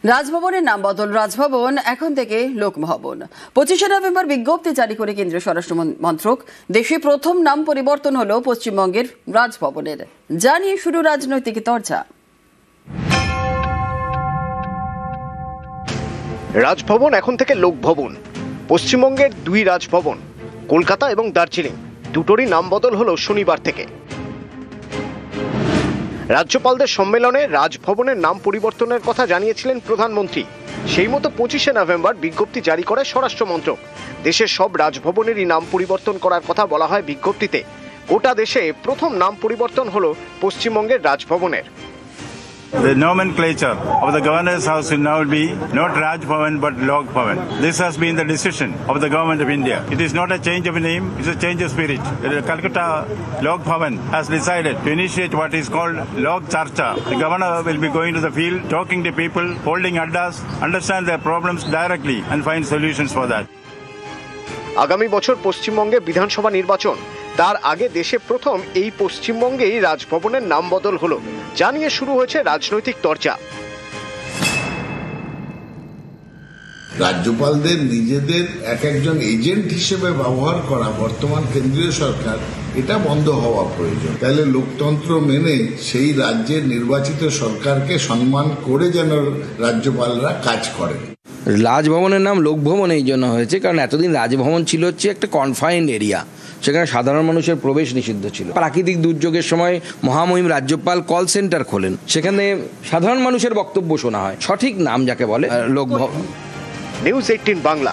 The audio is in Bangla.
রাজভবনের নাম বদল, রাজভবন এখন থেকে লোকভবন। 25শে নভেম্বর বিজ্ঞপ্তি জারি করে কেন্দ্রীয় স্বরাষ্ট্র মন্ত্রক দেশে প্রথম নাম পরিবর্তন হলো পশ্চিমবঙ্গের রাজভবনের। যা নিয়ে শুরু রাজনৈতিক চর্চা। রাজভবন এখন থেকে লোকভবন। পশ্চিমবঙ্গের দুই রাজভবন কলকাতা এবং দার্জিলিং দুটোরই নাম বদল হলো শনিবার থেকে। রাজ্যপালদের সম্মেলনে রাজভবনের নাম পরিবর্তনের কথা জানিয়েছিলেন প্রধানমন্ত্রী। সেই মতো 25শে নভেম্বর বিজ্ঞপ্তি জারি করে স্বরাষ্ট্র মন্ত্রক। দেশের সব রাজভবনেরই নাম পরিবর্তন করার কথা বলা হয় বিজ্ঞপ্তিতে। গোটা দেশে প্রথম নাম পরিবর্তন হলো পশ্চিমবঙ্গের রাজভবনের। The nomenclature of the governor's house will now be not Raj Bhavan but Lok Bhavan. This has been the decision of the government of India. It is not a change of name, it's a change of spirit. The Calcutta Lok Bhavan has decided to initiate what is called Lok Charcha. The governor will be going to the field, talking to people, holding addas, understand their problems directly and find solutions for that. আগামী বছর পশ্চিমবঙ্গে বিধানসভা নির্বাচন। তার আগে দেশে প্রথম এই পশ্চিমবঙ্গেই রাজভবনের নাম বদল হলো, যা নিয়ে শুরু হয়েছে রাজনৈতিক চর্চা। রাজ্যপালদের নিজেদের এক একজন এজেন্ট হিসেবে ব্যবহার করা বর্তমান কেন্দ্রীয় সরকার, এটা বন্ধ হওয়া প্রয়োজন। তাহলে লোকতন্ত্র মেনে সেই রাজ্যের নির্বাচিত সরকারকে সম্মান করে যেন রাজ্যপালরা কাজ করেন। রাজভবনের নাম লোকভবন এই জন্য হয়েছে কারণ এতদিন রাজভবন ছিল হচ্ছে একটা কনফাইন্ড এরিয়া, সেখানে সাধারণ মানুষের প্রবেশ নিষিদ্ধ ছিল। প্রাকৃতিক দুর্যোগের সময় মহামহিম রাজ্যপাল কল সেন্টার খোলেন, সেখানে সাধারণ মানুষের বক্তব্য শোনা হয়। সঠিক নাম যাকে বলে লোকভবন। নিউজ 18 বাংলা।